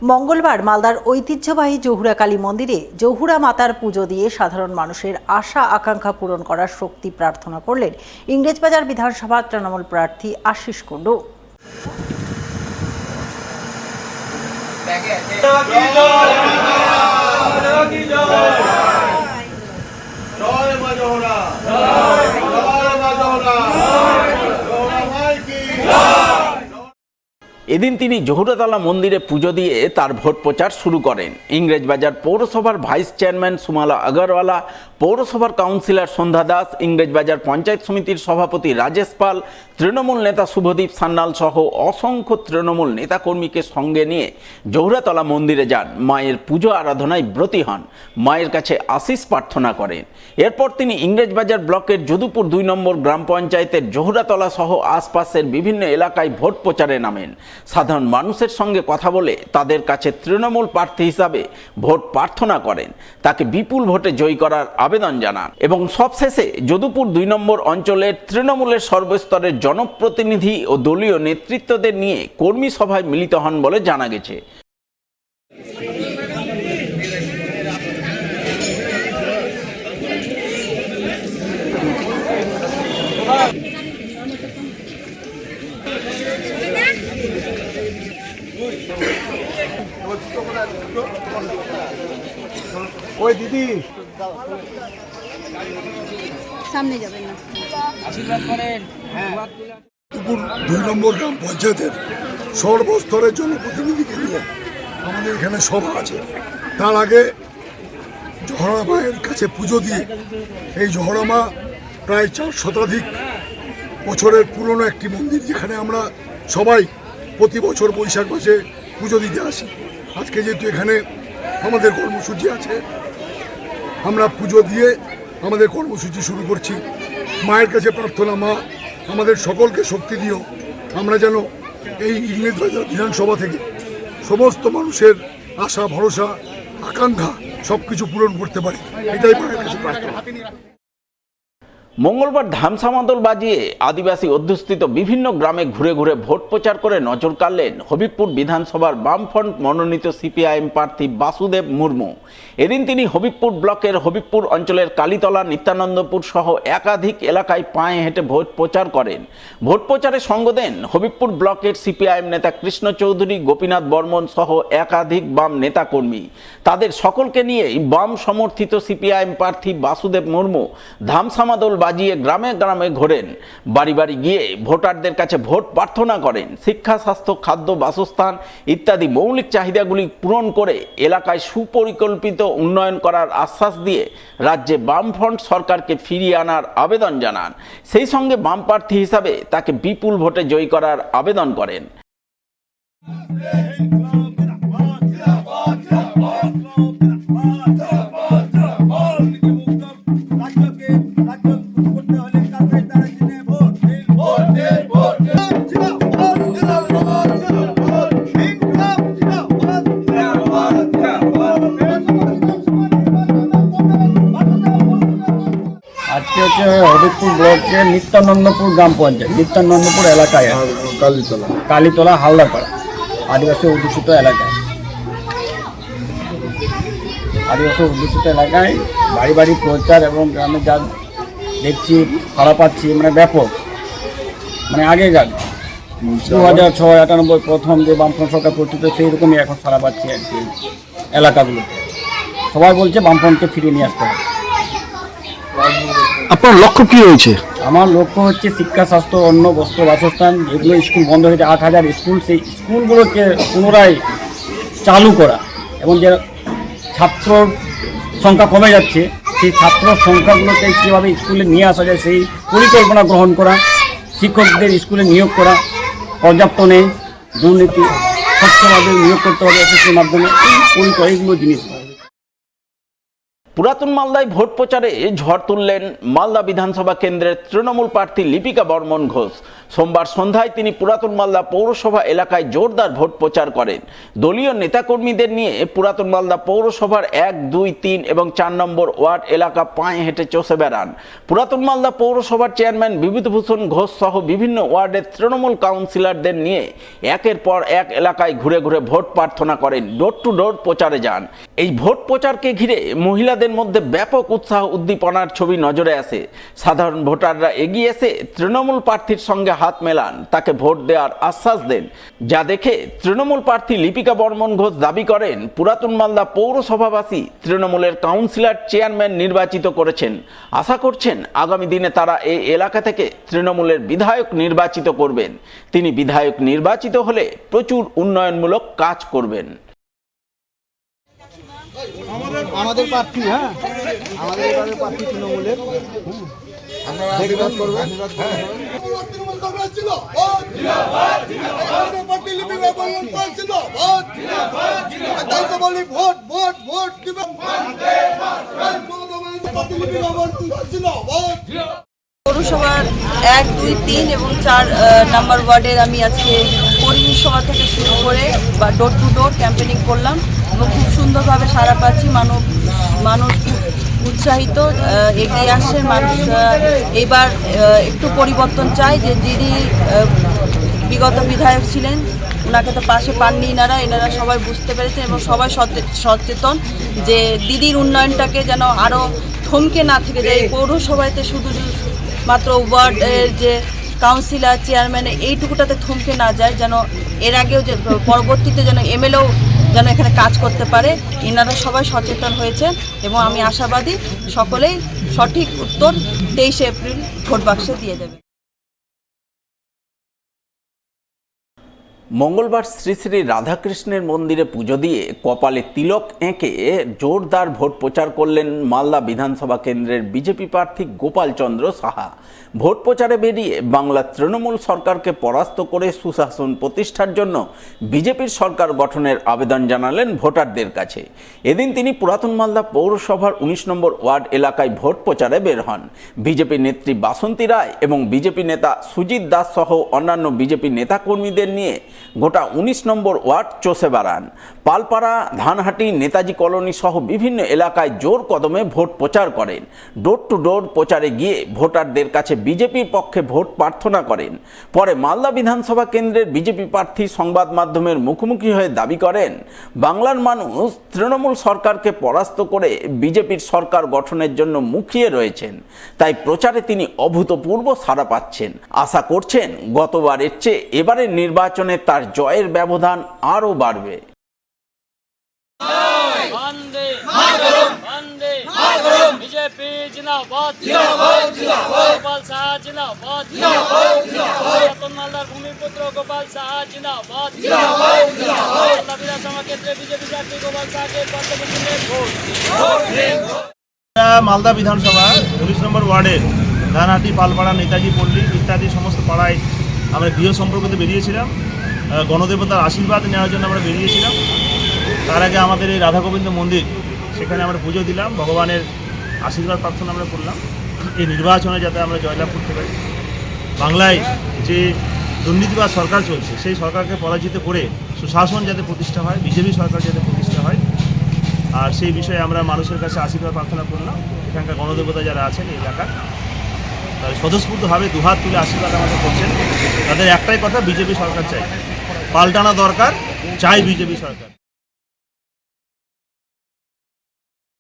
মঙ্গলবার মালদার ঐতিহ্যবাহী জহুরা কালী মন্দিরে জহুরা মাতার পুজো দিয়ে সাধারণ মানুষের আশা আকাঙ্ক্ষা পূরণ করার শক্তি প্রার্থনা করলেন ইংরেজবাজার বিধানসভা তৃণমূল প্রার্থী আশিস কুণ্ডু। এদিন তিনি জহুরাতলা মন্দিরে পুজো দিয়ে তার ভোট প্রচার শুরু করেন। ইংরেজবাজার পৌরসভার ভাইস চেয়ারম্যান সুমালা আগরওয়ালা, পৌরসভার কাউন্সিলর সন্ধ্যা দাস, ইংরেজবাজার পঞ্চায়েত সমিতির সভাপতি রাজেশ পাল, তৃণমূল নেতা শুভদীপ সান্যাল সহ অসংখ্য তৃণমূল নেতাকর্মীকে সঙ্গে নিয়ে জহুরাতলা মন্দিরে যান। মায়ের পুজো আরাধনায় ব্রতী হন, মায়ের কাছে আশীষ প্রার্থনা করেন। এরপর তিনি ইংরেজবাজার ব্লকের যদুপুর 2 নম্বর গ্রাম পঞ্চায়েতের জহুরাতলা সহ আশপাশের বিভিন্ন এলাকায় ভোট প্রচারে নামেন। সাধারণ মানুষের সঙ্গে কথা বলে তাদের কাছে তৃণমূল প্রার্থী হিসাবে ভোট প্রার্থনা করেন, তাকে বিপুল ভোটে জয়ী করার আবেদন জানান এবং সবশেষে যদুপুর 2 নম্বর অঞ্চলের তৃণমূলের সর্বস্তরের জনপ্রতিনিধি ও দলীয় নেতৃত্বদের নিয়ে কর্মী সভায় মিলিত হন বলে জানা গেছে। ওই দিদি সামনে যাবেন না। দুপুর 2 নম্বর গ্রাম পঞ্চায়েতের সর্বস্তরের জনপ্রতিনিধিকে নিয়ে আমাদের এখানে সভা আছে। তার আগে জহরা মায়ের কাছে পুজো দিয়ে, এই জহরা মা প্রায় 4 শতাধিক বছরের পুরনো একটি মন্দির, যেখানে আমরা সবাই প্রতি বছর বৈশাখ মাসে পুজো দিতে আসি। আজকে যেহেতু এখানে আমাদের কর্মসূচি আছে, আমরা পুজো দিয়ে আমাদের কর্মসূচি শুরু করছি। মায়ের কাছে প্রার্থনা, মা আমাদের সকলকে শক্তি দিও, আমরা যেন এই ইংরেজবাজার বিধানসভা থেকে সমস্ত মানুষের আশা ভরসা আকাঙ্ক্ষা সব কিছু পূরণ করতে পারি, এটাই মায়ের কাছে প্রার্থনা। মঙ্গলবার ধামসামাদল বাজিয়ে আদিবাসী অধ্যুষিত বিভিন্ন গ্রামে ঘুরে ঘুরে ভোট প্রচার করে নজর কাড়লেন হবিবপুর বিধানসভার বামফ্রন্ট মনোনীত সিপিআইএম প্রার্থী বাসুদেব মুর্মু। এদিন তিনি হবিবপুর ব্লকের হবিবপুর অঞ্চলের কালীতলা, নিত্যানন্দপুর সহ একাধিক এলাকায় পায়ে হেঁটে ভোট প্রচার করেন। ভোট প্রচারে সঙ্গ দেন হবিবপুর ব্লকের সিপিআইএম নেতা কৃষ্ণ চৌধুরী, গোপীনাথ বর্মন সহ একাধিক বাম নেতাকর্মী। তাদের সকলকে নিয়েই বাম সমর্থিত সিপিআইএম প্রার্থী বাসুদেব মুর্মু ধামসামাদল বাজিয়ে গ্রামে গ্রামে ঘোরেন, বাড়ি বাড়ি গিয়ে ভোটারদের কাছে ভোট প্রার্থনা করেন। শিক্ষা, স্বাস্থ্য, খাদ্য, বাসস্থান ইত্যাদি মৌলিক চাহিদাগুলি পূরণ করে এলাকায় সুপরিকল্পিত উন্নয়ন করার আশ্বাস দিয়ে রাজ্যে বামফ্রন্ট সরকারকে ফিরিয়ে আনার আবেদন জানান। সেই সঙ্গে বাম প্রার্থী হিসাবে তাকে বিপুল ভোটে জয়ী করার আবেদন করেন। আজকে হচ্ছে হবিবপুর ব্লকের নিত্যানন্দপুর গ্রাম পঞ্চায়েত, নিত্যানন্দপুর এলাকায় কালীতলা হালদারপাড়া আদিবাসী অধ্যুষিত এলাকায় বাড়ি বাড়ি প্রচার এবং গ্রামে যা দেখছি সাড়া পাচ্ছি, মানে ব্যাপক, মানে আগেকার 2006-98 প্রথম যে বামফ্রন্ট সরকার পরিচিত সেই রকমই এখন সাড়া পাচ্ছি আর কি। এলাকাগুলোতে সবাই বলছে বামফ্রন্টকে ফিরিয়ে নিয়ে আসতে হবে। আপনার লক্ষ্য কি রয়েছে? আমার লক্ষ্য হচ্ছে শিক্ষা, স্বাস্থ্য, অন্ন, বস্ত্র, বাসস্থান, যেগুলো স্কুল বন্ধ হয়েছে 8000 স্কুল, সেই স্কুলগুলোকে পুনরায় চালু করা এবং যে ছাত্র সংখ্যা কমে যাচ্ছে সেই ছাত্র সংখ্যাগুলোকে কীভাবে স্কুলে নিয়ে আসা যায় সেই পরিকল্পনা গ্রহণ করা, শিক্ষকদের স্কুলে নিয়োগ করা পর্যাপ্ত নেই, দুর্নীতি, স্বচ্ছভাবে নিয়োগ করতে হবে এসএসসির মাধ্যমে, এইগুলো জিনিস। পুরাতন মালদায় ভোট প্রচারে ঝড় তুললেন মালদা বিধানসভা কেন্দ্রের তৃণমূল প্রার্থী লিপিকা বর্মন ঘোষ। সোমবার সন্ধ্যায় তিনি পুরাতন মালদা পৌরসভা এলাকায় জোরদার ভোট প্রচার করেন। দলীয় নেতাকর্মীদের নিয়ে পুরাতন মালদা পৌরসভার 1, 2, 3 এবং 4 নম্বর ওয়ার্ড এলাকা পায়ে হেঁটে চষে বেড়ান। পুরাতন মালদা পৌরসভার চেয়ারম্যান বিভূতিভূষণ ঘোষ সহ বিভিন্ন ওয়ার্ডের তৃণমূল কাউন্সিলরদের নিয়ে একের পর এক এলাকায় ঘুরে ঘুরে ভোট প্রার্থনা করেন, ডোর টু ডোর প্রচারে যান। এই ভোট প্রচারকে ঘিরে মহিলাদের মধ্যে ব্যাপক উৎসাহ উদ্দীপনার ছবি নজরে আসে। সাধারণ ভোটাররা এগিয়ে এসে তৃণমূল প্রার্থীর সঙ্গে হাত মেলান, তাকে ভোট দেওয়ার আশ্বাস দেন। যা দেখে তৃণমূল প্রার্থী লিপিকা বর্মন ঘোষ দাবি করেন, পুরাতন মালদা পৌরসভাবাসী তৃণমূলের কাউন্সিলর চেয়ারম্যান নির্বাচিত করেছেন। আশা করছেন আগামী দিনে তারা এই এলাকা থেকে তৃণমূলের বিধায়ক নির্বাচিত করবেন। তিনি বিধায়ক নির্বাচিত হলে প্রচুর উন্নয়নমূলক কাজ করবেন। আমাদের প্রার্থী, হ্যাঁ, আমাদের এবারে প্রার্থী তৃণমূলের, দেখবেন করবেন। পৌরসভার 1, 2, 3 এবং 4 নম্বর ওয়ার্ডের আমি আজকে কর্মী সভা থেকে শুরু করে বা ডোর টু ডোর ক্যাম্পেনিং করলাম এবং খুব সুন্দরভাবে সাড়া পাচ্ছি। মানুষ খুব উৎসাহিত, এগিয়ে আসছে। মানুষ এবার একটু পরিবর্তন চায়। যে দিদি বিগত বিধায়ক ছিলেন, ওনাকে তো পাশে পাননি এনারা সবাই বুঝতে পেরেছেন এবং সবাই সচেতন যে দিদির উন্নয়নটাকে যেন আরও থমকে না থেকে যায়। পৌরসভাতে শুধু মাত্র ওয়ার্ডের যে কাউন্সিলর চেয়ারম্যান এইটুকুটাতে থমকে না যায়, যেন এর আগেও যে পরবর্তীতে যেন এমএলএও যেন এখানে কাজ করতে পারে। এনারা সবাই সচেতন হয়েছে এবং আমি আশাবাদী সকলেই সঠিক উত্তর 23 এপ্রিল ভোট বাক্সে দিয়ে দেবে। মঙ্গলবার শ্রী শ্রী রাধাকৃষ্ণের মন্দিরে পুজো দিয়ে কপালে তিলক এঁকে জোরদার ভোট প্রচার করলেন মালদা বিধানসভা কেন্দ্রের বিজেপি প্রার্থী গোপাল চন্দ্র সাহা। ভোট প্রচারে বেরিয়ে বাংলা তৃণমূল সরকারকে পরাস্ত করে সুশাসন প্রতিষ্ঠার জন্য বিজেপির সরকার গঠনের আবেদন জানালেন ভোটারদের কাছে। এদিন তিনি পুরাতন মালদা পৌরসভার 19 নম্বর ওয়ার্ড এলাকায় ভোট প্রচারে বের হন। বিজেপি নেত্রী বাসন্তী রায় এবং বিজেপি নেতা সুজিত দাস সহ অন্যান্য বিজেপি নেতাকর্মীদের নিয়ে গোটা 19 নম্বর ওয়ার্ড চষে বেড়ান। পালপাড়া, ধানহাটি, নেতাজি কলোনি সহ বিভিন্ন এলাকায় জোর কদমে ভোট প্রচার করেন। ডোর টু ডোর প্রচারে গিয়ে ভোটারদের কাছে বিজেপির পক্ষে ভোট প্রার্থনা করেন। পরে মালদা বিধানসভা কেন্দ্রের বিজেপি প্রার্থী সংবাদ মাধ্যমের মুখোমুখি হয়ে দাবি করেন, বাংলার মানুষ তৃণমূল সরকারকে পরাস্ত করে বিজেপির সরকার গঠনের জন্য মুখিয়ে রয়েছেন। তাই প্রচারে তিনি অভূতপূর্ব সাড়া পাচ্ছেন। আশা করছেন গতবারের চেয়ে এবারের নির্বাচনে তার জয়ের ব্যবধান আরও বাড়বে। বিজেপি জিন্দাবাদ, গোপাল সাহা জিন্দাবাদ, পুরাতন মালদার ভূমিপুত্র গোপাল সাহা জিন্দাবাদ, মালদা বিধানসভা কেন্দ্রে বিজেপি প্রার্থী গোপাল সাহাকে মালদা বিধানসভা 19 নম্বর ওয়ার্ডের ধানহাটি, পালপাড়া, নেতাজি পল্লী ইত্যাদি সমস্ত পাড়ায় আমরা গৃহ সম্পর্কতে বেরিয়েছিলাম। গণদেবতার আশীর্বাদ নেওয়ার জন্য আমরা বেরিয়েছিলাম। তার আগে আমাদের এই রাধা গোবিন্দ মন্দির, সেখানে আমরা পুজো দিলাম, ভগবানের আশীর্বাদ প্রার্থনা আমরা করলাম এই নির্বাচনে যাতে আমরা জয়লাভ করতে পারি। বাংলায় যে দুর্নীতিবাদ সরকার চলছে, সেই সরকারকে পরাজিত করে সুশাসন যাতে প্রতিষ্ঠা হয়, বিজেপি সরকার যাতে প্রতিষ্ঠা হয়, আর সেই বিষয়ে আমরা মানুষের কাছে আশীর্বাদ প্রার্থনা করলাম। এখানকার গণদেবতা যারা আছেন এই এলাকার, তারা স্বতঃস্ফূর্তভাবে দুহাত তুলে আশীর্বাদ আমাদের করছেন। তাদের একটাই কথা, বিজেপি সরকার চাই, পাল্টানো দরকার, চাই বিজেপি সরকার।